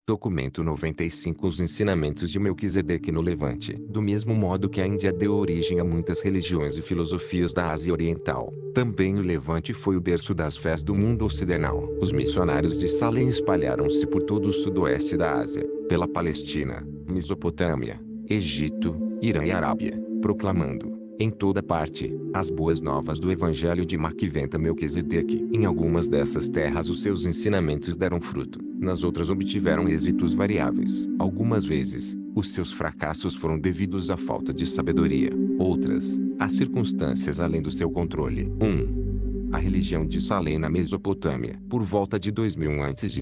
Documento 95. Os ensinamentos de Melquisedeque no Levante. Do mesmo modo que a Índia deu origem a muitas religiões e filosofias da Ásia Oriental, também o Levante foi o berço das fés do mundo ocidental. Os missionários de Salem espalharam-se por todo o sudoeste da Ásia, pela Palestina, Mesopotâmia, Egito, Irã e Arábia, proclamando, em toda parte, as boas novas do Evangelho de Maquiventa Melquisedeque. Em algumas dessas terras os seus ensinamentos deram fruto, nas outras obtiveram êxitos variáveis. Algumas vezes, os seus fracassos foram devidos à falta de sabedoria, outras, a circunstâncias além do seu controle. 1. A religião de Salem na Mesopotâmia. Por volta de 2000 a.C.,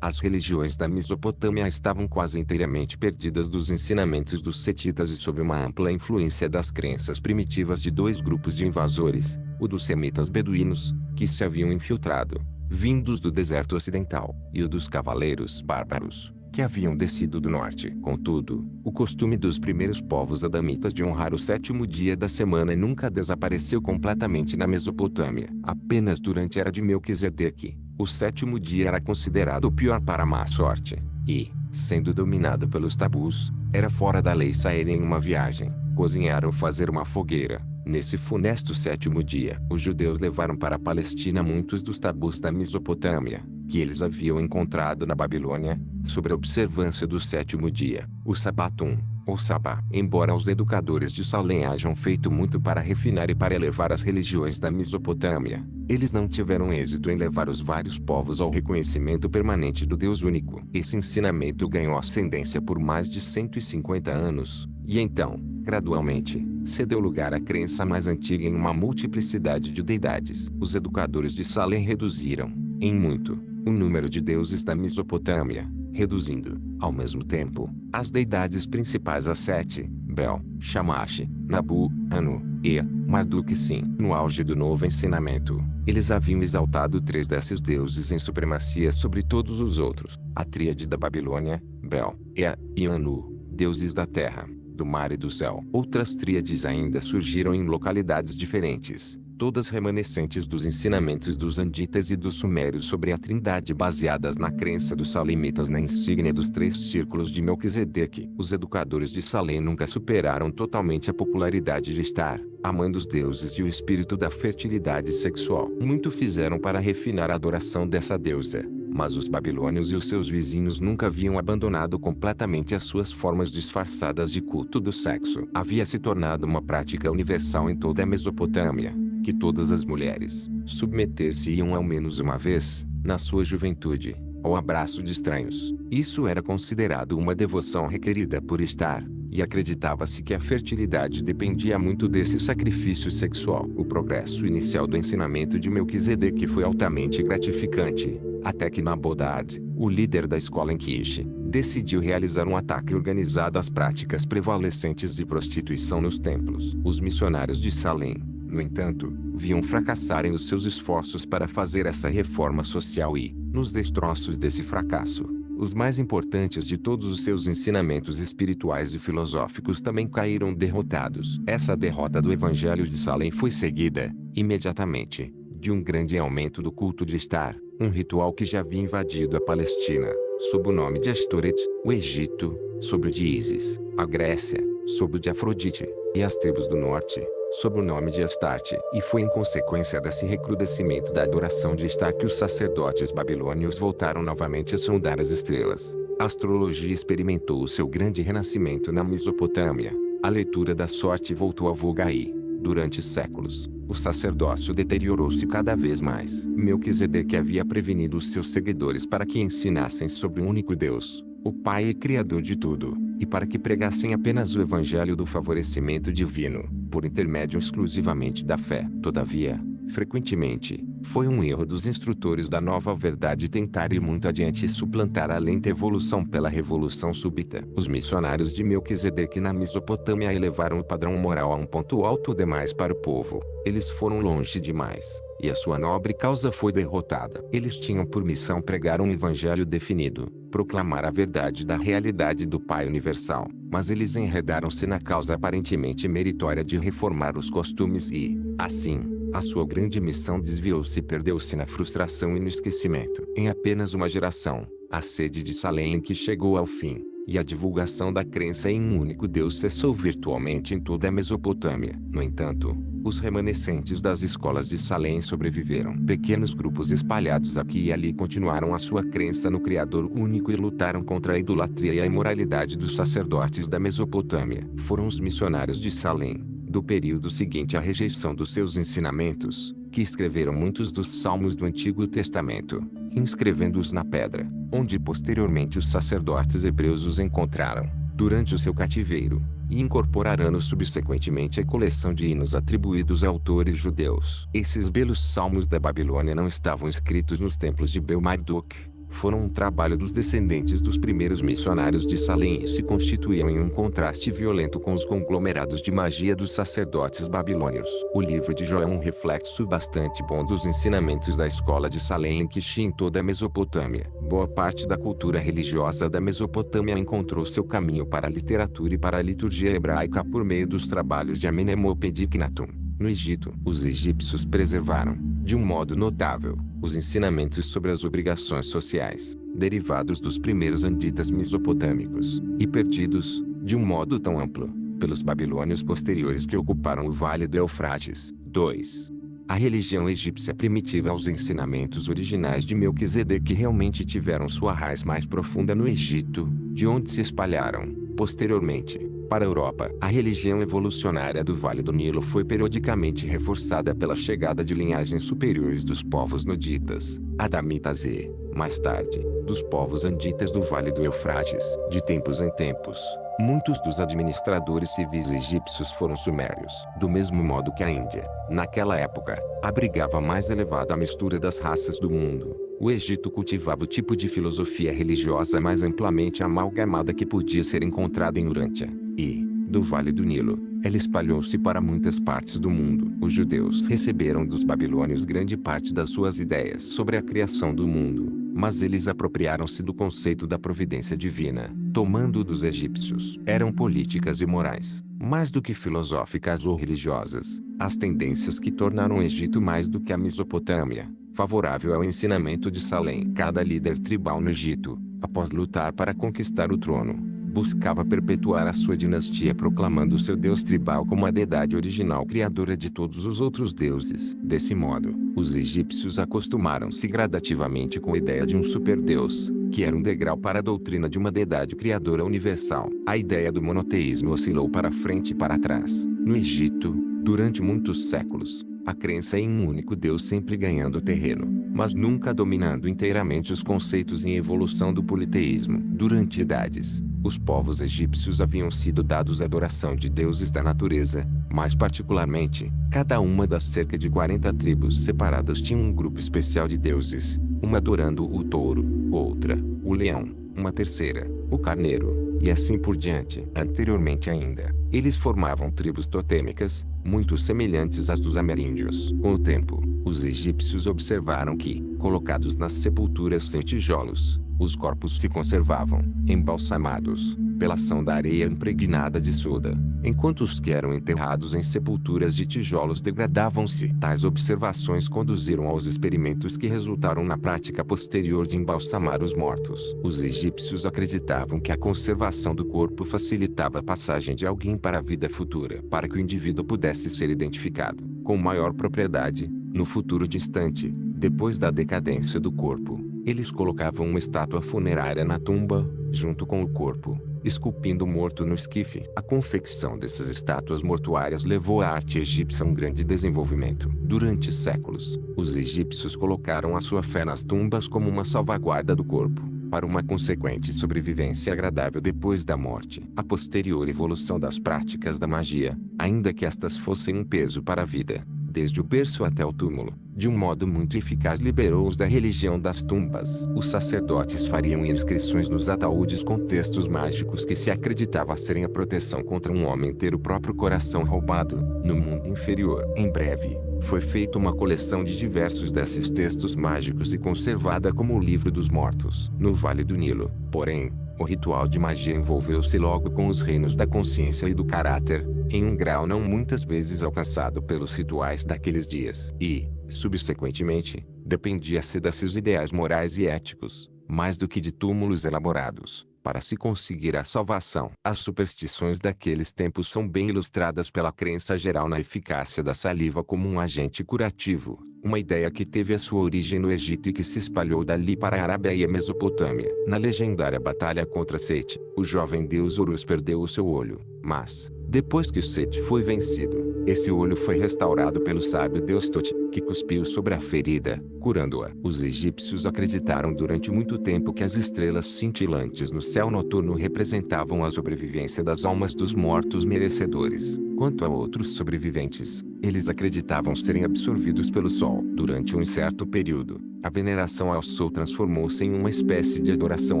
as religiões da Mesopotâmia estavam quase inteiramente perdidas dos ensinamentos dos setitas e sob uma ampla influência das crenças primitivas de dois grupos de invasores, o dos semitas beduínos, que se haviam infiltrado, vindos do deserto ocidental, e o dos cavaleiros bárbaros, que haviam descido do norte. Contudo, o costume dos primeiros povos adamitas de honrar o sétimo dia da semana nunca desapareceu completamente na Mesopotâmia. Apenas durante a era de Melquisedeque, o sétimo dia era considerado o pior para a má sorte, e, sendo dominado pelos tabus, era fora da lei sair em uma viagem, cozinhar ou fazer uma fogueira. Nesse funesto sétimo dia, os judeus levaram para a Palestina muitos dos tabus da Mesopotâmia, que eles haviam encontrado na Babilônia, sobre a observância do sétimo dia, o Sabatum, ou Sabá. Embora os educadores de Salem hajam feito muito para refinar e para elevar as religiões da Mesopotâmia, eles não tiveram êxito em levar os vários povos ao reconhecimento permanente do Deus único. Esse ensinamento ganhou ascendência por mais de 150 anos, e então, gradualmente, cedeu lugar à crença mais antiga em uma multiplicidade de deidades. Os educadores de Salem reduziram, em muito, o número de deuses da Mesopotâmia, reduzindo, ao mesmo tempo, as deidades principais a 7, Bel, Shamash, Nabu, Anu, e Marduk-Sim. No auge do novo ensinamento, eles haviam exaltado 3 desses deuses em supremacia sobre todos os outros: a tríade da Babilônia, Bel, Ea e Anu, deuses da terra, do mar e do céu. Outras tríades ainda surgiram em localidades diferentes, todas remanescentes dos ensinamentos dos Anditas e dos Sumérios sobre a Trindade, baseadas na crença dos Salemitas na insígnia dos 3 círculos de Melquisedeque. Os educadores de Salem nunca superaram totalmente a popularidade de estar, amando os deuses e o espírito da fertilidade sexual. Muito fizeram para refinar a adoração dessa deusa, mas os babilônios e os seus vizinhos nunca haviam abandonado completamente as suas formas disfarçadas de culto do sexo. Havia se tornado uma prática universal em toda a Mesopotâmia, que todas as mulheres submeter-se-iam ao menos uma vez, na sua juventude, ao abraço de estranhos. Isso era considerado uma devoção requerida por estar, e acreditava-se que a fertilidade dependia muito desse sacrifício sexual. O progresso inicial do ensinamento de Melquisedeque foi altamente gratificante, até que Nabodad, o líder da escola em Quiche, decidiu realizar um ataque organizado às práticas prevalecentes de prostituição nos templos. Os missionários de Salem, no entanto, viam fracassarem os seus esforços para fazer essa reforma social e, nos destroços desse fracasso, os mais importantes de todos os seus ensinamentos espirituais e filosóficos também caíram derrotados. Essa derrota do Evangelho de Salem foi seguida, imediatamente, de um grande aumento do culto de Estar, um ritual que já havia invadido a Palestina, sob o nome de Ashtoreth, o Egito, sob o de Ísis, a Grécia, sob o de Afrodite, e as tribos do norte, sob o nome de Astarte. E foi em consequência desse recrudescimento da adoração de Estar que os sacerdotes babilônios voltaram novamente a sondar as estrelas. A astrologia experimentou o seu grande renascimento na Mesopotâmia. A leitura da sorte voltou à voga aí. Durante séculos, o sacerdócio deteriorou-se cada vez mais. Melquisedeque havia prevenido os seus seguidores para que ensinassem sobre um único Deus, o Pai e Criador de tudo, e para que pregassem apenas o evangelho do favorecimento divino, por intermédio exclusivamente da fé. Todavia, frequentemente, foi um erro dos instrutores da nova verdade tentar ir muito adiante e suplantar a lenta evolução pela revolução súbita. Os missionários de Melquisedeque na Mesopotâmia elevaram o padrão moral a um ponto alto demais para o povo. Eles foram longe demais, e a sua nobre causa foi derrotada. Eles tinham por missão pregar um evangelho definido, proclamar a verdade da realidade do Pai universal, mas eles enredaram-se na causa aparentemente meritória de reformar os costumes e, assim, a sua grande missão desviou-se e perdeu-se na frustração e no esquecimento. Em apenas uma geração, A sede de Salem que chegou ao fim, e a divulgação da crença em um único Deus cessou virtualmente em toda a Mesopotâmia. No entanto, os remanescentes das escolas de Salem sobreviveram. Pequenos grupos espalhados aqui e ali continuaram a sua crença no Criador único e lutaram contra a idolatria e a imoralidade dos sacerdotes da Mesopotâmia. Foram os missionários de Salem, do período seguinte à rejeição dos seus ensinamentos, que escreveram muitos dos salmos do Antigo Testamento, inscrevendo-os na pedra, onde posteriormente os sacerdotes hebreus os encontraram, durante o seu cativeiro, e incorporaram subsequentemente a coleção de hinos atribuídos a autores judeus. Esses belos salmos da Babilônia não estavam escritos nos templos de Bel-Marduk, foram um trabalho dos descendentes dos primeiros missionários de Salem e se constituíam em um contraste violento com os conglomerados de magia dos sacerdotes babilônios. O livro de Jó é um reflexo bastante bom dos ensinamentos da escola de Salem em Kishi em toda a Mesopotâmia. Boa parte da cultura religiosa da Mesopotâmia encontrou seu caminho para a literatura e para a liturgia hebraica por meio dos trabalhos de Amenemoped e Knatum. No Egito, os egípcios preservaram, de um modo notável, os ensinamentos sobre as obrigações sociais, derivados dos primeiros anditas mesopotâmicos, e perdidos, de um modo tão amplo, pelos babilônios posteriores que ocuparam o Vale do Eufrates. 2. A religião egípcia primitiva. Os ensinamentos originais de Melquisedeque realmente tiveram sua raiz mais profunda no Egito, de onde se espalharam, posteriormente, para a Europa. A religião evolucionária do Vale do Nilo foi periodicamente reforçada pela chegada de linhagens superiores dos povos nuditas, adamitas e, mais tarde, dos povos anditas do Vale do Eufrates. De tempos em tempos, muitos dos administradores civis egípcios foram sumérios. Do mesmo modo que a Índia, naquela época, abrigava a mais elevada mistura das raças do mundo, o Egito cultivava o tipo de filosofia religiosa mais amplamente amalgamada que podia ser encontrada em Urântia, e, do Vale do Nilo, ela espalhou-se para muitas partes do mundo. Os judeus receberam dos babilônios grande parte das suas ideias sobre a criação do mundo, mas eles apropriaram-se do conceito da providência divina, tomando dos egípcios. Eram políticas e morais, mais do que filosóficas ou religiosas, as tendências que tornaram o Egito mais do que a Mesopotâmia favorável ao ensinamento de Salem. Cada líder tribal no Egito, após lutar para conquistar o trono, buscava perpetuar a sua dinastia proclamando seu deus tribal como a deidade original criadora de todos os outros deuses. Desse modo, os egípcios acostumaram-se gradativamente com a ideia de um superdeus, que era um degrau para a doutrina de uma deidade criadora universal. A ideia do monoteísmo oscilou para frente e para trás. No Egito, durante muitos séculos, a crença em um único Deus sempre ganhando terreno, mas nunca dominando inteiramente os conceitos em evolução do politeísmo. Durante idades, os povos egípcios haviam sido dados à adoração de deuses da natureza, mais particularmente, cada uma das cerca de 40 tribos separadas tinha um grupo especial de deuses, uma adorando o touro, outra, o leão, uma terceira, o carneiro, e assim por diante. Anteriormente ainda, eles formavam tribos totêmicas, muito semelhantes às dos ameríndios. Com o tempo, os egípcios observaram que, colocados nas sepulturas sem tijolos, os corpos se conservavam, embalsamados, pela ação da areia impregnada de soda, enquanto os que eram enterrados em sepulturas de tijolos degradavam-se. Tais observações conduziram aos experimentos que resultaram na prática posterior de embalsamar os mortos. Os egípcios acreditavam que a conservação do corpo facilitava a passagem de alguém para a vida futura, para que o indivíduo pudesse ser identificado, com maior propriedade, no futuro distante, depois da decadência do corpo. Eles colocavam uma estátua funerária na tumba, junto com o corpo, esculpindo o morto no esquife. A confecção dessas estátuas mortuárias levou a arte egípcia a um grande desenvolvimento. Durante séculos, os egípcios colocaram a sua fé nas tumbas como uma salvaguarda do corpo, para uma consequente sobrevivência agradável depois da morte. A posterior evolução das práticas da magia, ainda que estas fossem um peso para a vida, desde o berço até o túmulo, de um modo muito eficaz liberou-os da religião das tumbas. Os sacerdotes fariam inscrições nos ataúdes com textos mágicos que se acreditava serem a proteção contra um homem ter o próprio coração roubado, no mundo inferior. Em breve, foi feita uma coleção de diversos desses textos mágicos e conservada como o Livro dos Mortos. No Vale do Nilo, porém, o ritual de magia envolveu-se logo com os reinos da consciência e do caráter, em um grau não muitas vezes alcançado pelos rituais daqueles dias, e, subsequentemente, dependia-se desses ideais morais e éticos, mais do que de túmulos elaborados, para se conseguir a salvação. As superstições daqueles tempos são bem ilustradas pela crença geral na eficácia da saliva como um agente curativo, uma ideia que teve a sua origem no Egito e que se espalhou dali para a Arábia e a Mesopotâmia. Na legendária batalha contra Sete, o jovem deus Horus perdeu o seu olho, mas, depois que Sete foi vencido, esse olho foi restaurado pelo sábio deus Tote, que cuspiu sobre a ferida, curando-a. Os egípcios acreditaram durante muito tempo que as estrelas cintilantes no céu noturno representavam a sobrevivência das almas dos mortos merecedores. Quanto a outros sobreviventes, eles acreditavam serem absorvidos pelo sol. Durante um certo período, a veneração ao sol transformou-se em uma espécie de adoração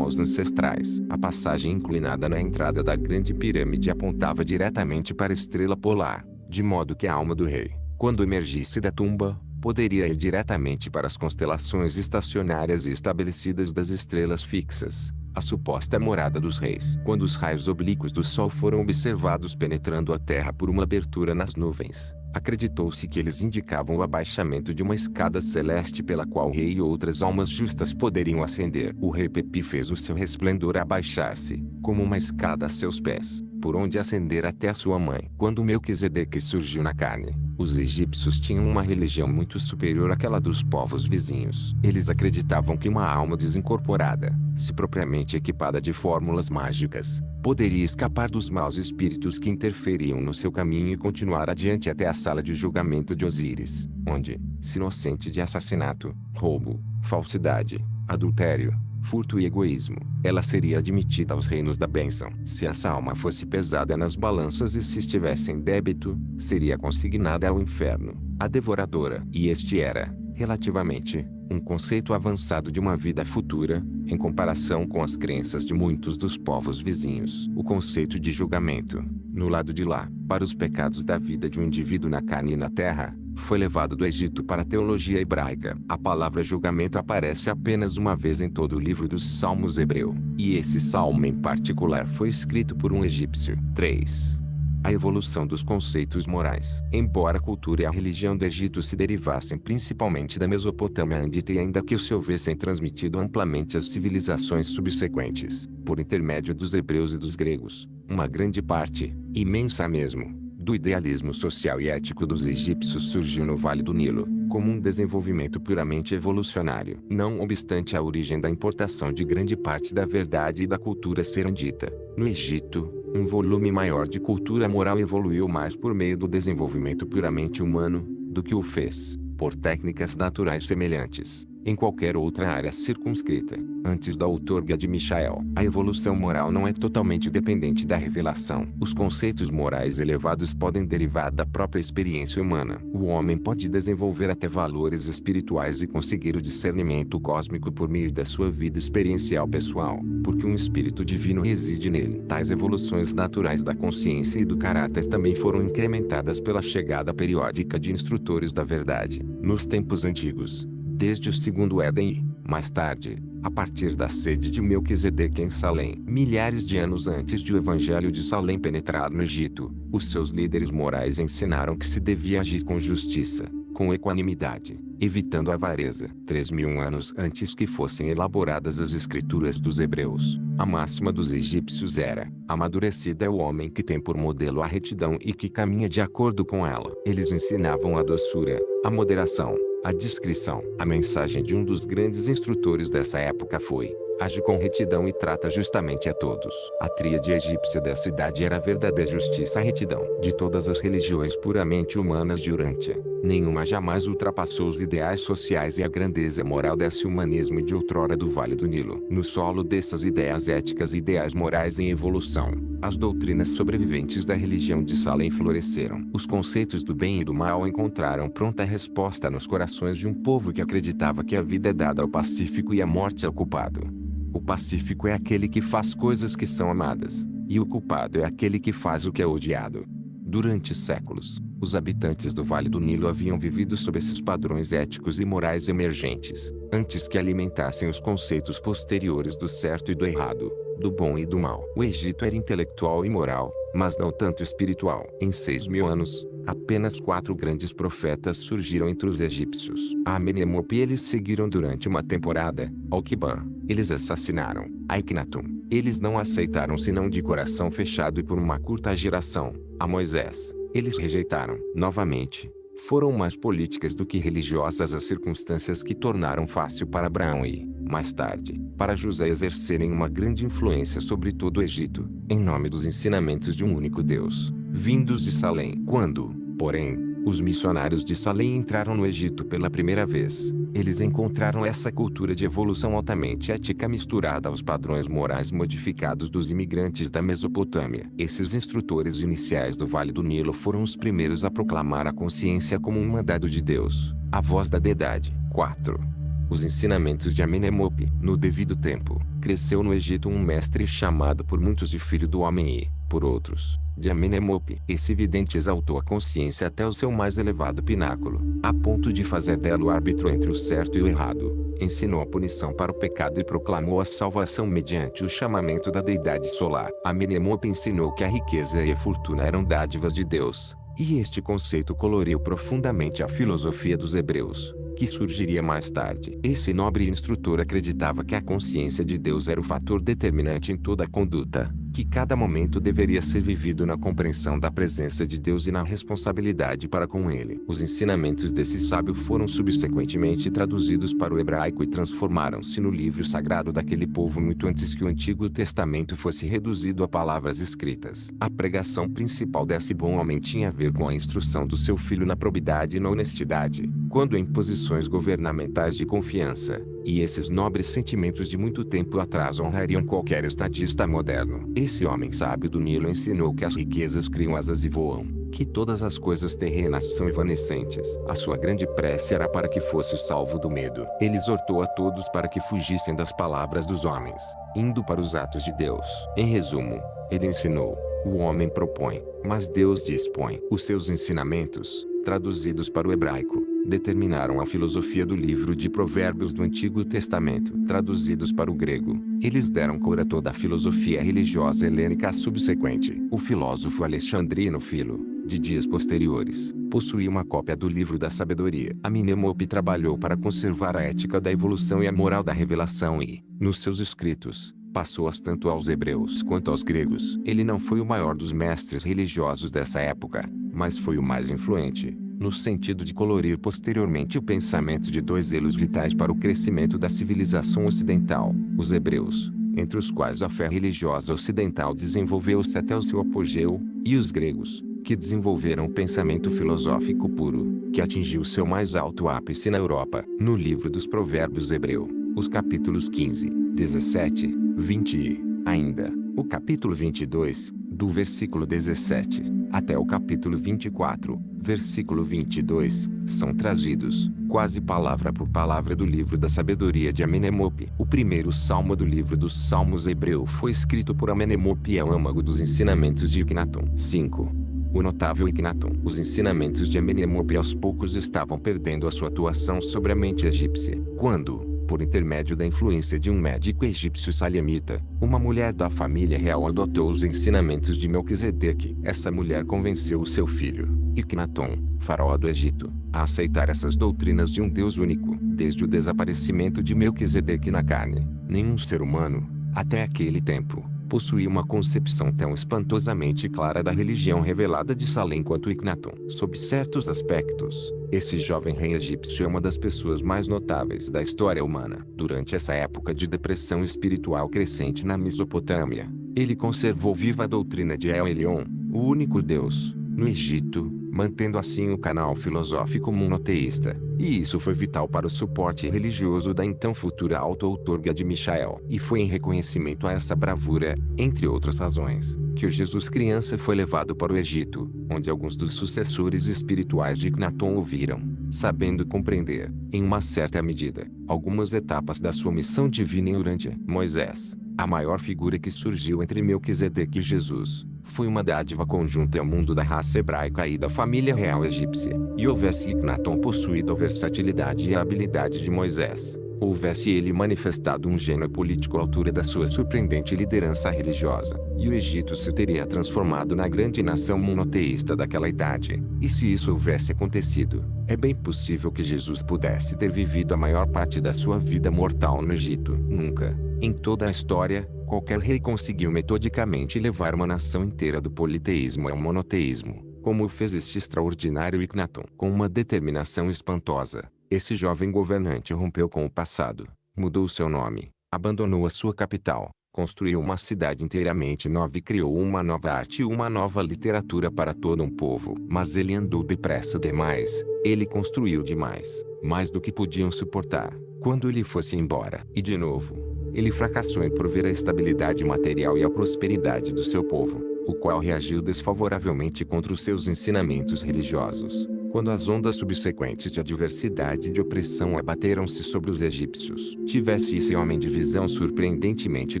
aos ancestrais. A passagem inclinada na entrada da grande pirâmide apontava diretamente para a estrela polar, de modo que a alma do rei, quando emergisse da tumba, poderia ir diretamente para as constelações estacionárias e estabelecidas das estrelas fixas, a suposta morada dos reis. Quando os raios oblíquos do sol foram observados penetrando a terra por uma abertura nas nuvens, acreditou-se que eles indicavam o abaixamento de uma escada celeste pela qual o rei e outras almas justas poderiam ascender. O rei Pepi fez o seu resplendor abaixar-se, como uma escada a seus pés, por onde ascender até a sua mãe. Quando Melquisedeque surgiu na carne, os egípcios tinham uma religião muito superior àquela dos povos vizinhos. Eles acreditavam que uma alma desincorporada, se propriamente equipada de fórmulas mágicas, poderia escapar dos maus espíritos que interferiam no seu caminho e continuar adiante até a sala de julgamento de Osíris, onde, se inocente de assassinato, roubo, falsidade, adultério, furto e egoísmo, ela seria admitida aos reinos da bênção. Se essa alma fosse pesada nas balanças e se estivesse em débito, seria consignada ao inferno, a devoradora. E este era, relativamente, um conceito avançado de uma vida futura, em comparação com as crenças de muitos dos povos vizinhos. O conceito de julgamento, no lado de lá, para os pecados da vida de um indivíduo na carne e na terra, foi levado do Egito para a teologia hebraica. A palavra julgamento aparece apenas uma vez em todo o livro dos Salmos hebreu, e esse salmo em particular foi escrito por um egípcio. 3. A evolução dos conceitos morais. Embora a cultura e a religião do Egito se derivassem principalmente da Mesopotâmia andita e ainda que se houvessem transmitido amplamente às civilizações subsequentes, por intermédio dos hebreus e dos gregos, uma grande parte, imensa mesmo, do idealismo social e ético dos egípcios surgiu no Vale do Nilo, como um desenvolvimento puramente evolucionário. Não obstante a origem da importação de grande parte da verdade e da cultura ser andita, no Egito, um volume maior de cultura moral evoluiu mais por meio do desenvolvimento puramente humano, do que o fez, por técnicas naturais semelhantes, em qualquer outra área circunscrita. Antes da outorga de Michael, a evolução moral não é totalmente dependente da revelação. Os conceitos morais elevados podem derivar da própria experiência humana. O homem pode desenvolver até valores espirituais e conseguir o discernimento cósmico por meio da sua vida experiencial pessoal, porque um espírito divino reside nele. Tais evoluções naturais da consciência e do caráter também foram incrementadas pela chegada periódica de instrutores da verdade, nos tempos antigos, desde o segundo Éden e, mais tarde, a partir da sede de Melquisedeque em Salém. Milhares de anos antes de o Evangelho de Salém penetrar no Egito, os seus líderes morais ensinaram que se devia agir com justiça, com equanimidade, evitando a avareza. 3.000 anos antes que fossem elaboradas as escrituras dos hebreus, a máxima dos egípcios era: amadurecido é o homem que tem por modelo a retidão e que caminha de acordo com ela. Eles ensinavam a doçura, a moderação, a discrição. A mensagem de um dos grandes instrutores dessa época foi: age com retidão e trata justamente a todos. A tríade egípcia dessa idade era a verdadeira justiça e a retidão. De todas as religiões puramente humanas de Urântia, nenhuma jamais ultrapassou os ideais sociais e a grandeza moral desse humanismo de outrora do Vale do Nilo. No solo dessas ideias éticas e ideais morais em evolução, as doutrinas sobreviventes da religião de Salém floresceram. Os conceitos do bem e do mal encontraram pronta resposta nos corações de um povo que acreditava que a vida é dada ao pacífico e a morte ao culpado. O pacífico é aquele que faz coisas que são amadas, e o culpado é aquele que faz o que é odiado. Durante séculos, os habitantes do Vale do Nilo haviam vivido sob esses padrões éticos e morais emergentes, antes que alimentassem os conceitos posteriores do certo e do errado, do bom e do mal. O Egito era intelectual e moral, mas não tanto espiritual. Em 6.000 anos, apenas 4 grandes profetas surgiram entre os egípcios. A Amenemope eles seguiram durante uma temporada. Alquiban, eles assassinaram. A Iknatum, eles não aceitaram senão de coração fechado e por uma curta geração. A Moisés, eles rejeitaram. Novamente, foram mais políticas do que religiosas as circunstâncias que tornaram fácil para Abraão e, mais tarde, para José exercerem uma grande influência sobre todo o Egito, em nome dos ensinamentos de um único Deus, vindos de Salém. Quando, porém, os missionários de Salém entraram no Egito pela primeira vez, eles encontraram essa cultura de evolução altamente ética misturada aos padrões morais modificados dos imigrantes da Mesopotâmia. Esses instrutores iniciais do Vale do Nilo foram os primeiros a proclamar a consciência como um mandado de Deus, a voz da deidade. 4. Os ensinamentos de Amenemope. No devido tempo, cresceu no Egito um mestre chamado por muitos de Filho do Homem e, por outros, de Amenemope. Esse vidente exaltou a consciência até o seu mais elevado pináculo, a ponto de fazer dela o árbitro entre o certo e o errado. Ensinou a punição para o pecado e proclamou a salvação mediante o chamamento da deidade solar. Amenemope ensinou que a riqueza e a fortuna eram dádivas de Deus, e este conceito coloriu profundamente a filosofia dos hebreus, que surgiria mais tarde. Esse nobre instrutor acreditava que a consciência de Deus era o fator determinante em toda a conduta, que cada momento deveria ser vivido na compreensão da presença de Deus e na responsabilidade para com Ele. Os ensinamentos desse sábio foram subsequentemente traduzidos para o hebraico e transformaram-se no livro sagrado daquele povo muito antes que o Antigo Testamento fosse reduzido a palavras escritas. A pregação principal desse bom homem tinha a ver com a instrução do seu filho na probidade e na honestidade, quando em posições governamentais de confiança, e esses nobres sentimentos de muito tempo atrás honrariam qualquer estadista moderno. Esse homem sábio do Nilo ensinou que as riquezas criam asas e voam, que todas as coisas terrenas são evanescentes. A sua grande prece era para que fosse salvo do medo. Ele exortou a todos para que fugissem das palavras dos homens, indo para os atos de Deus. Em resumo, ele ensinou: o homem propõe, mas Deus dispõe. Os seus ensinamentos, traduzidos para o hebraico, determinaram a filosofia do livro de Provérbios do Antigo Testamento. Traduzidos para o grego, eles deram cor a toda a filosofia religiosa helênica subsequente. O filósofo alexandrino Filo, de dias posteriores, possuía uma cópia do livro da sabedoria. Amenemope trabalhou para conservar a ética da evolução e a moral da revelação e, nos seus escritos, passou-as tanto aos hebreus quanto aos gregos. Ele não foi o maior dos mestres religiosos dessa época, mas foi o mais influente, no sentido de colorir posteriormente o pensamento de 2 elos vitais para o crescimento da civilização ocidental: os hebreus, entre os quais a fé religiosa ocidental desenvolveu-se até o seu apogeu, e os gregos, que desenvolveram o pensamento filosófico puro, que atingiu seu mais alto ápice na Europa. No livro dos Provérbios hebreu, os capítulos 15, 17, 20 e, ainda, o capítulo 22, do versículo 17, até o capítulo 24, versículo 22, são trazidos, quase palavra por palavra do livro da sabedoria de Amenemope. O primeiro salmo do livro dos Salmos hebreu foi escrito por Amenemope e é o âmago dos ensinamentos de Iknatum. 5. O notável Iknatum. Os ensinamentos de Amenemope aos poucos estavam perdendo a sua atuação sobre a mente egípcia, quando, por intermédio da influência de um médico egípcio salemita, uma mulher da família real adotou os ensinamentos de Melquisedeque. Essa mulher convenceu o seu filho, Iknatum, faraó do Egito, a aceitar essas doutrinas de um Deus único. Desde o desaparecimento de Melquisedeque na carne, nenhum ser humano, até aquele tempo, possuía uma concepção tão espantosamente clara da religião revelada de Salém quanto Iknatum. Sob certos aspectos, esse jovem rei egípcio é uma das pessoas mais notáveis da história humana. Durante essa época de depressão espiritual crescente na Mesopotâmia, ele conservou viva a doutrina de El Elyon, o único Deus, no Egito, mantendo assim o canal filosófico monoteísta, e isso foi vital para o suporte religioso da então futura auto-outorga de Michael. E foi em reconhecimento a essa bravura, entre outras razões, que o Jesus criança foi levado para o Egito, onde alguns dos sucessores espirituais de Iknatum o viram, sabendo compreender, em uma certa medida, algumas etapas da sua missão divina durante Moisés. A maior figura que surgiu entre Melquisedeque e Jesus, foi uma dádiva conjunta ao mundo da raça hebraica e da família real egípcia. E houvesse Iknatum possuído a versatilidade e a habilidade de Moisés, houvesse ele manifestado um gênio político à altura da sua surpreendente liderança religiosa, e o Egito se teria transformado na grande nação monoteísta daquela idade. E se isso houvesse acontecido, é bem possível que Jesus pudesse ter vivido a maior parte da sua vida mortal no Egito. Nunca, em toda a história, qualquer rei conseguiu metodicamente levar uma nação inteira do politeísmo ao monoteísmo, como fez este extraordinário Ecnaton. Com uma determinação espantosa, esse jovem governante rompeu com o passado, mudou seu nome, abandonou a sua capital, construiu uma cidade inteiramente nova e criou uma nova arte e uma nova literatura para todo um povo. Mas ele andou depressa demais, ele construiu demais, mais do que podiam suportar, quando ele fosse embora. E de novo, ele fracassou em prover a estabilidade material e a prosperidade do seu povo, o qual reagiu desfavoravelmente contra os seus ensinamentos religiosos, quando as ondas subsequentes de adversidade e de opressão abateram-se sobre os egípcios. Tivesse esse homem de visão surpreendentemente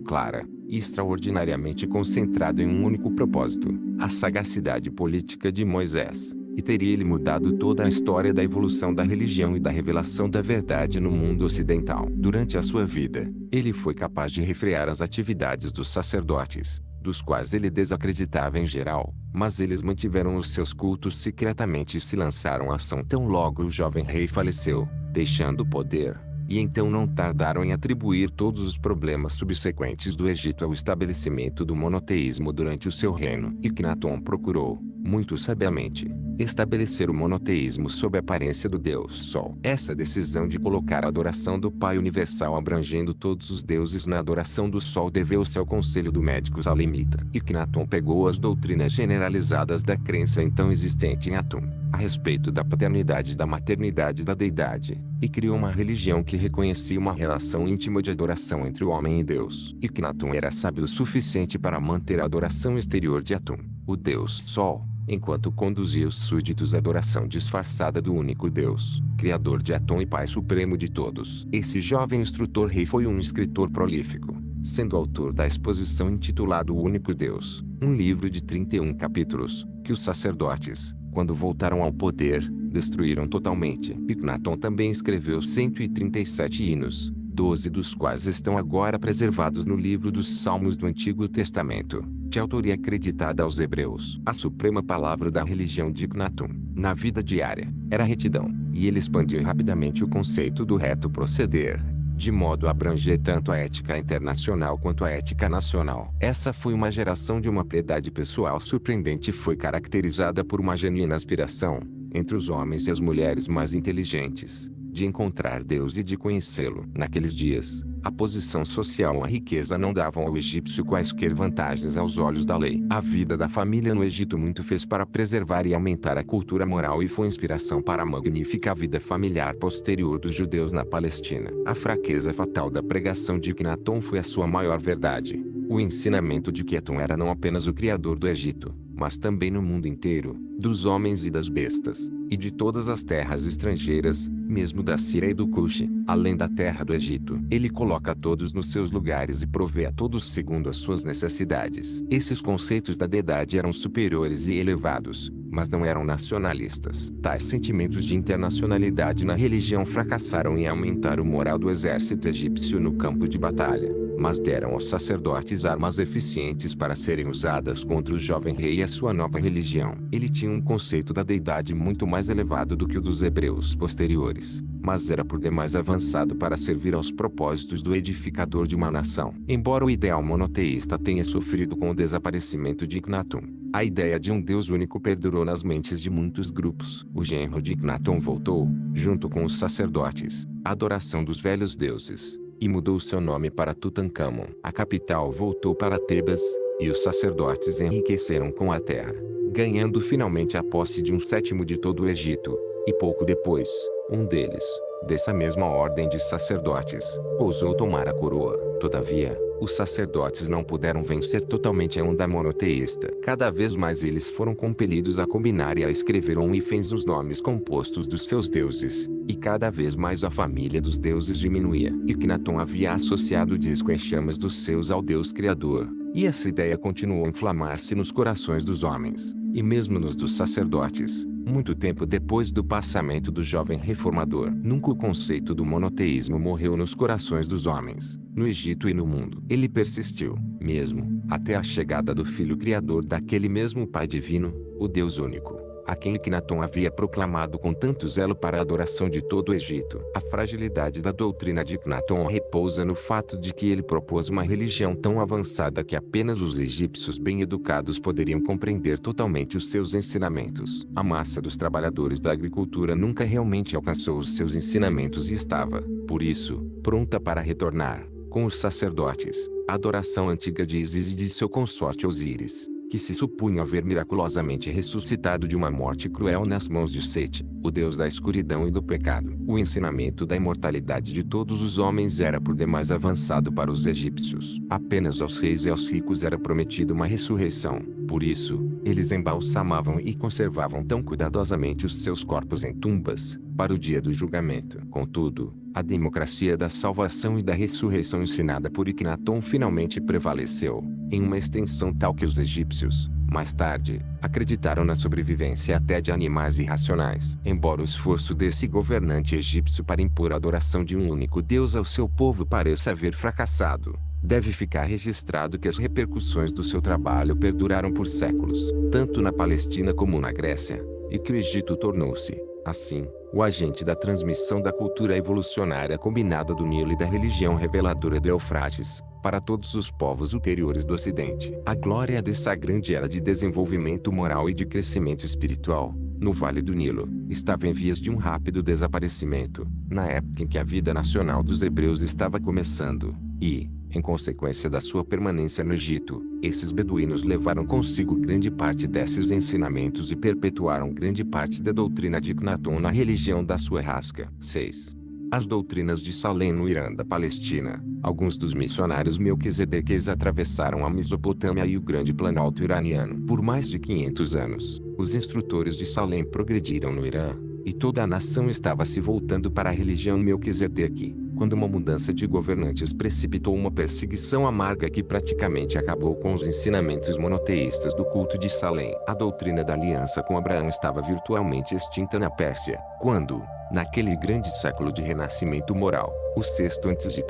clara, e extraordinariamente concentrado em um único propósito, a sagacidade política de Moisés, e teria ele mudado toda a história da evolução da religião e da revelação da verdade no mundo ocidental. Durante a sua vida, ele foi capaz de refrear as atividades dos sacerdotes, dos quais ele desacreditava em geral, mas eles mantiveram os seus cultos secretamente e se lançaram à ação tão logo o jovem rei faleceu, deixando o poder, e então não tardaram em atribuir todos os problemas subsequentes do Egito ao estabelecimento do monoteísmo durante o seu reino. Ecnaton procurou, muito sabiamente, estabelecer o monoteísmo sob a aparência do Deus Sol. Essa decisão de colocar a adoração do Pai Universal abrangendo todos os deuses na adoração do Sol deveu-se ao conselho do médico salemita. Ecnaton pegou as doutrinas generalizadas da crença então existente em Atum, a respeito da paternidade e da maternidade da deidade, e criou uma religião que reconhecia uma relação íntima de adoração entre o homem e Deus. Ecnaton era sábio o suficiente para manter a adoração exterior de Atum, o Deus Sol, enquanto conduzia os súditos à adoração disfarçada do único Deus, Criador de Atum e Pai Supremo de todos. Esse jovem instrutor rei foi um escritor prolífico, sendo autor da exposição intitulada O Único Deus, um livro de 31 capítulos, que os sacerdotes, quando voltaram ao poder, destruíram totalmente. Ecnaton também escreveu 137 hinos, 12 dos quais estão agora preservados no livro dos Salmos do Antigo Testamento, de autoria acreditada aos hebreus. A suprema palavra da religião de Ecnaton, na vida diária, era retidão, e ele expandiu rapidamente o conceito do reto proceder, de modo a abranger tanto a ética internacional quanto a ética nacional. Essa foi uma geração de uma piedade pessoal surpreendente e foi caracterizada por uma genuína aspiração, entre os homens e as mulheres mais inteligentes, de encontrar Deus e de conhecê-lo. Naqueles dias, a posição social e a riqueza não davam ao egípcio quaisquer vantagens aos olhos da lei. A vida da família no Egito muito fez para preservar e aumentar a cultura moral e foi inspiração para a magnífica vida familiar posterior dos judeus na Palestina. A fraqueza fatal da pregação de Ecnaton foi a sua maior verdade. O ensinamento de que Atum era não apenas o criador do Egito, mas também no mundo inteiro, dos homens e das bestas, e de todas as terras estrangeiras, mesmo da Síria e do Cuxi, além da terra do Egito. Ele coloca todos nos seus lugares e provê a todos segundo as suas necessidades. Esses conceitos da deidade eram superiores e elevados, mas não eram nacionalistas. Tais sentimentos de internacionalidade na religião fracassaram em aumentar o moral do exército egípcio no campo de batalha, mas deram aos sacerdotes armas eficientes para serem usadas contra o jovem rei e a sua nova religião. Ele tinha um conceito da deidade muito mais elevado do que o dos hebreus posteriores, mas era por demais avançado para servir aos propósitos do edificador de uma nação. Embora o ideal monoteísta tenha sofrido com o desaparecimento de Ecnaton, a ideia de um Deus único perdurou nas mentes de muitos grupos. O genro de Ecnaton voltou, junto com os sacerdotes, à adoração dos velhos deuses, e mudou seu nome para Tutancâmon. A capital voltou para Tebas, e os sacerdotes enriqueceram com a terra, ganhando finalmente a posse de um sétimo de todo o Egito, e pouco depois, um deles, dessa mesma ordem de sacerdotes, ousou tomar a coroa. Todavia, os sacerdotes não puderam vencer totalmente a onda monoteísta. Cada vez mais eles foram compelidos a combinar e a escrever hífens nos nomes compostos dos seus deuses, e cada vez mais a família dos deuses diminuía. Ecnaton havia associado o disco em chamas dos seus ao Deus Criador, e essa ideia continuou a inflamar-se nos corações dos homens, e mesmo nos dos sacerdotes, muito tempo depois do passamento do jovem reformador. Nunca o conceito do monoteísmo morreu nos corações dos homens, no Egito e no mundo. Ele persistiu, mesmo, até a chegada do Filho Criador daquele mesmo Pai Divino, o Deus único, a quem Ecnaton havia proclamado com tanto zelo para a adoração de todo o Egito. A fragilidade da doutrina de Ecnaton repousa no fato de que ele propôs uma religião tão avançada que apenas os egípcios bem educados poderiam compreender totalmente os seus ensinamentos. A massa dos trabalhadores da agricultura nunca realmente alcançou os seus ensinamentos e estava, por isso, pronta para retornar, com os sacerdotes, à adoração antiga de Ísis e de seu consorte Osíris, que se supunha haver miraculosamente ressuscitado de uma morte cruel nas mãos de Sete, o deus da escuridão e do pecado. O ensinamento da imortalidade de todos os homens era por demais avançado para os egípcios. Apenas aos reis e aos ricos era prometida uma ressurreição. Por isso, eles embalsamavam e conservavam tão cuidadosamente os seus corpos em tumbas, para o dia do julgamento. Contudo, a democracia da salvação e da ressurreição ensinada por Ecnaton finalmente prevaleceu, em uma extensão tal que os egípcios, mais tarde, acreditaram na sobrevivência até de animais irracionais. Embora o esforço desse governante egípcio para impor a adoração de um único Deus ao seu povo pareça haver fracassado, deve ficar registrado que as repercussões do seu trabalho perduraram por séculos, tanto na Palestina como na Grécia, e que o Egito tornou-se, assim, o agente da transmissão da cultura evolucionária combinada do Nilo e da religião reveladora do Eufrates, para todos os povos ulteriores do Ocidente. A glória dessa grande era de desenvolvimento moral e de crescimento espiritual, no Vale do Nilo, estava em vias de um rápido desaparecimento, na época em que a vida nacional dos hebreus estava começando, e, em consequência da sua permanência no Egito, esses beduínos levaram consigo grande parte desses ensinamentos e perpetuaram grande parte da doutrina de Ecnaton na religião da sua rasca. 6. As doutrinas de Salém no Irã da Palestina. Alguns dos missionários melquisedequeis atravessaram a Mesopotâmia e o grande planalto iraniano. Por mais de 500 anos, os instrutores de Salém progrediram no Irã, e toda a nação estava se voltando para a religião Melquisedeque, quando uma mudança de governantes precipitou uma perseguição amarga que praticamente acabou com os ensinamentos monoteístas do culto de Salém. A doutrina da aliança com Abraão estava virtualmente extinta na Pérsia, quando, naquele grande século de renascimento moral, o sexto a.C.,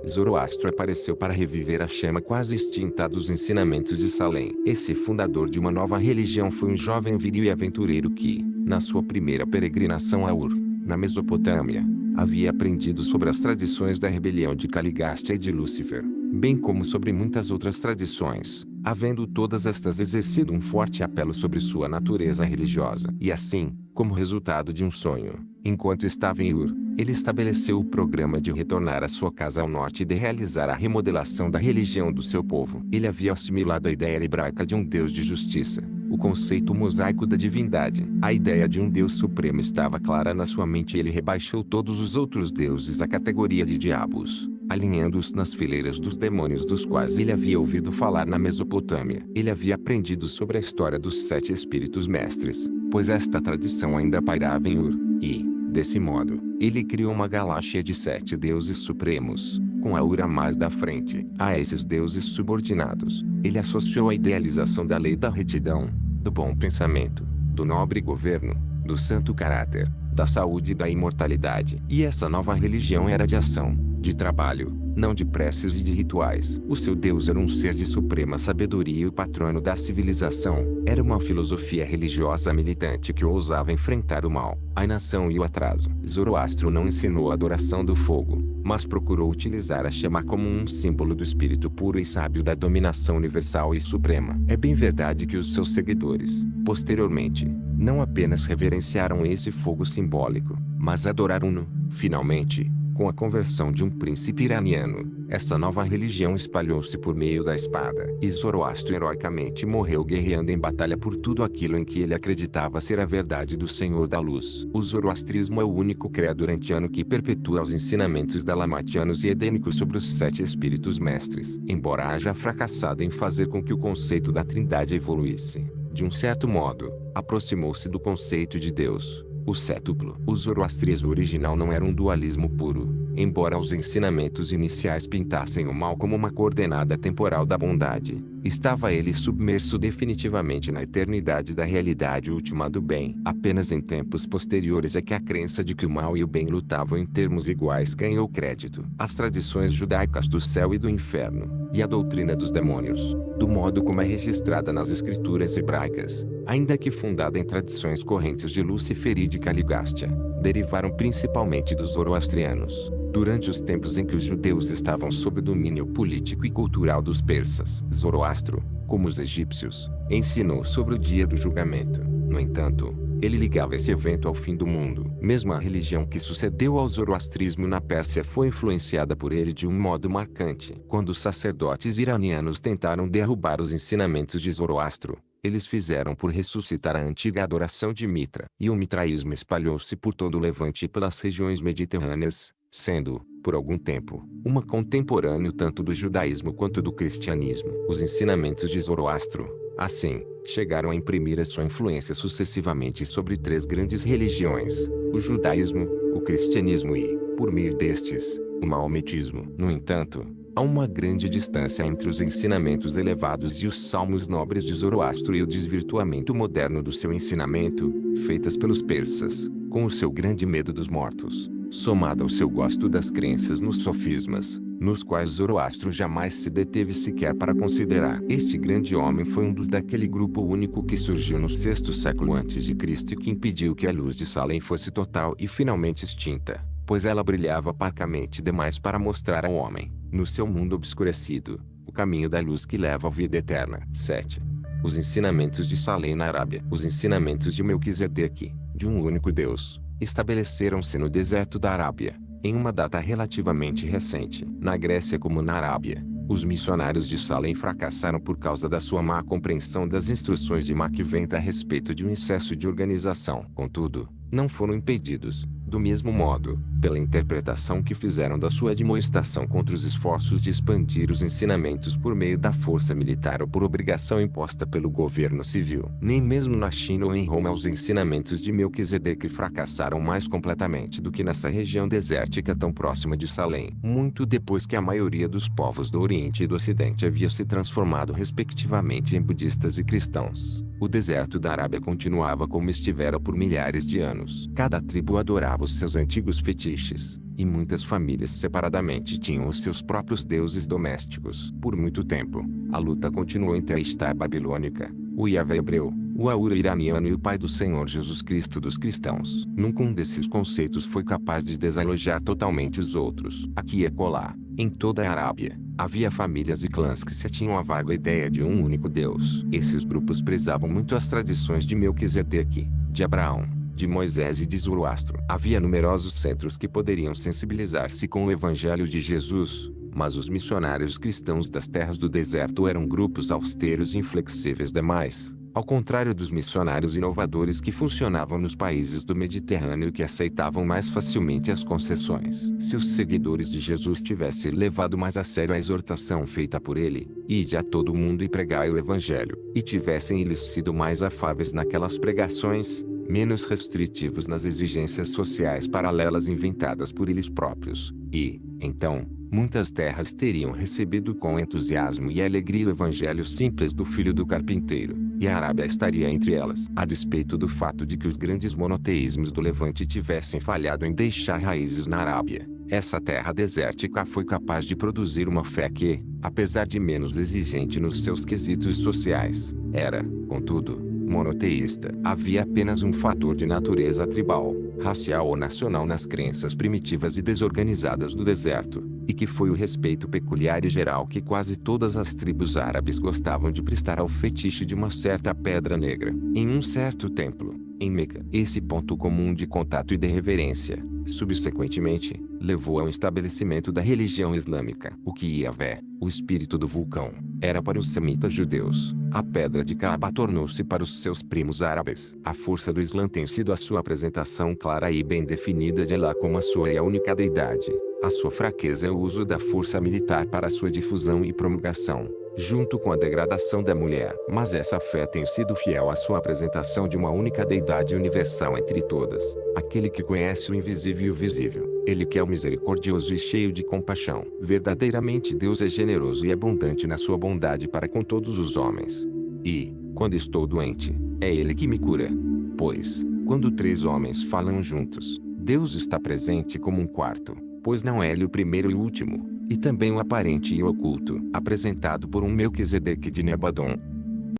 Zoroastro apareceu para reviver a chama quase extinta dos ensinamentos de Salém. Esse fundador de uma nova religião foi um jovem viril e aventureiro que, na sua primeira peregrinação a Ur, na Mesopotâmia, havia aprendido sobre as tradições da rebelião de Caligástia e de Lúcifer, bem como sobre muitas outras tradições, havendo todas estas exercido um forte apelo sobre sua natureza religiosa. E assim, como resultado de um sonho, enquanto estava em Ur, ele estabeleceu o programa de retornar à sua casa ao norte e de realizar a remodelação da religião do seu povo. Ele havia assimilado a ideia hebraica de um Deus de justiça, o conceito mosaico da divindade. A ideia de um Deus supremo estava clara na sua mente e ele rebaixou todos os outros deuses à categoria de diabos, alinhando-os nas fileiras dos demônios dos quais ele havia ouvido falar na Mesopotâmia. Ele havia aprendido sobre a história dos 7 espíritos mestres, pois esta tradição ainda pairava em Ur, e, desse modo, ele criou uma galáxia de 7 deuses supremos, com a Ura mais da frente. A esses deuses subordinados, ele associou a idealização da lei da retidão, do bom pensamento, do nobre governo, do santo caráter, da saúde e da imortalidade. E essa nova religião era de ação, de trabalho, não de preces e de rituais. O seu Deus era um ser de suprema sabedoria e o patrono da civilização. Era uma filosofia religiosa militante que ousava enfrentar o mal, a inação e o atraso. Zoroastro não ensinou a adoração do fogo, mas procurou utilizar a chama como um símbolo do espírito puro e sábio da dominação universal e suprema. É bem verdade que os seus seguidores, posteriormente, não apenas reverenciaram esse fogo simbólico, mas adoraram-no, finalmente. Com a conversão de um príncipe iraniano, essa nova religião espalhou-se por meio da espada. E Zoroastro heroicamente morreu guerreando em batalha por tudo aquilo em que ele acreditava ser a verdade do Senhor da Luz. O zoroastrismo é o único credo urantiano que perpetua os ensinamentos dalamatianos e edênicos sobre os 7 espíritos mestres. Embora haja fracassado em fazer com que o conceito da Trindade evoluísse, de um certo modo, aproximou-se do conceito de Deus, o sétuplo. O zoroastrismo original não era um dualismo puro, Embora os ensinamentos iniciais pintassem o mal como uma coordenada temporal da bondade, estava ele submerso definitivamente na eternidade da realidade última do bem. Apenas em tempos posteriores é que a crença de que o mal e o bem lutavam em termos iguais ganhou crédito. As tradições judaicas do céu e do inferno, e a doutrina dos demônios, do modo como é registrada nas escrituras hebraicas, ainda que fundada em tradições correntes de Lúcifer e de Caligástia, derivaram principalmente dos zoroastrianos. Durante os tempos em que os judeus estavam sob o domínio político e cultural dos persas, Zoroastro, como os egípcios, ensinou sobre o dia do julgamento. No entanto, ele ligava esse evento ao fim do mundo. Mesmo a religião que sucedeu ao zoroastrismo na Pérsia foi influenciada por ele de um modo marcante. Quando os sacerdotes iranianos tentaram derrubar os ensinamentos de Zoroastro, eles fizeram por ressuscitar a antiga adoração de Mitra. E o mitraísmo espalhou-se por todo o Levante e pelas regiões mediterrâneas, sendo, por algum tempo, uma contemporâneo tanto do judaísmo quanto do cristianismo. Os ensinamentos de Zoroastro, assim, chegaram a imprimir a sua influência sucessivamente sobre três grandes religiões: o judaísmo, o cristianismo e, por meio destes, o maometismo. No entanto, há uma grande distância entre os ensinamentos elevados e os salmos nobres de Zoroastro e o desvirtuamento moderno do seu ensinamento, feitas pelos persas, com o seu grande medo dos mortos, somado ao seu gosto das crenças nos sofismas, nos quais Zoroastro jamais se deteve sequer para considerar. Este grande homem foi um dos daquele grupo único que surgiu no sexto século a.C. e que impediu que a luz de Salem fosse total e finalmente extinta, pois ela brilhava parcamente demais para mostrar ao homem, no seu mundo obscurecido, o caminho da luz que leva à vida eterna. 7. Os ensinamentos de Salem na Arábia. Os ensinamentos de Melquisedeque, de um único Deus, estabeleceram-se no deserto da Arábia, em uma data relativamente recente. Na Grécia como na Arábia, os missionários de Salem fracassaram por causa da sua má compreensão das instruções de Maquiventa a respeito de um excesso de organização. Contudo, não foram impedidos, do mesmo modo, pela interpretação que fizeram da sua admoestação contra os esforços de expandir os ensinamentos por meio da força militar ou por obrigação imposta pelo governo civil. Nem mesmo na China ou em Roma os ensinamentos de Melquisedeque fracassaram mais completamente do que nessa região desértica tão próxima de Salem. Muito depois que a maioria dos povos do Oriente e do Ocidente havia se transformado respectivamente em budistas e cristãos, o deserto da Arábia continuava como estivera por milhares de anos. Cada tribo adorava os seus antigos fetiches, e muitas famílias separadamente tinham os seus próprios deuses domésticos. Por muito tempo, a luta continuou entre a Ishtar babilônica, o Yahvé hebreu, o Ahura iraniano e o Pai do Senhor Jesus Cristo dos cristãos. Nunca um desses conceitos foi capaz de desalojar totalmente os outros. Aqui e acolá, em toda a Arábia, havia famílias e clãs que se tinham a vaga ideia de um único Deus. Esses grupos prezavam muito as tradições de Melquisedeque, de Abraão, de Moisés e de Zoroastro. Havia numerosos centros que poderiam sensibilizar-se com o Evangelho de Jesus, mas os missionários cristãos das terras do deserto eram grupos austeros e inflexíveis demais, ao contrário dos missionários inovadores que funcionavam nos países do Mediterrâneo e que aceitavam mais facilmente as concessões. Se os seguidores de Jesus tivessem levado mais a sério a exortação feita por ele, ide a todo mundo e pregai o Evangelho, e tivessem eles sido mais afáveis naquelas pregações, menos restritivos nas exigências sociais paralelas inventadas por eles próprios, e, então, muitas terras teriam recebido com entusiasmo e alegria o evangelho simples do filho do carpinteiro, e a Arábia estaria entre elas. A despeito do fato de que os grandes monoteísmos do Levante tivessem falhado em deixar raízes na Arábia, essa terra desértica foi capaz de produzir uma fé que, apesar de menos exigente nos seus quesitos sociais, era, contudo, monoteísta. Havia apenas um fator de natureza tribal, racial ou nacional nas crenças primitivas e desorganizadas do deserto, e que foi o respeito peculiar e geral que quase todas as tribos árabes gostavam de prestar ao fetiche de uma certa pedra negra, em um certo templo, em Meca. Esse ponto comum de contato e de reverência, subsequentemente, levou ao estabelecimento da religião islâmica. O que Yahvé, o espírito do vulcão, era para os semitas judeus, a pedra de Kaaba tornou-se para os seus primos árabes. A força do Islã tem sido a sua apresentação clara e bem definida de Alá como a sua e a única deidade. A sua fraqueza é o uso da força militar para sua difusão e promulgação, junto com a degradação da mulher. Mas essa fé tem sido fiel à sua apresentação de uma única deidade universal entre todas, aquele que conhece o invisível e o visível, Ele que é o misericordioso e cheio de compaixão. Verdadeiramente Deus é generoso e abundante na sua bondade para com todos os homens. E, quando estou doente, é Ele que me cura. Pois, quando 3 homens falam juntos, Deus está presente como um quarto, pois não é Ele o primeiro e o último, e também o aparente e o oculto, apresentado por um Melquisedeque de Nebadon.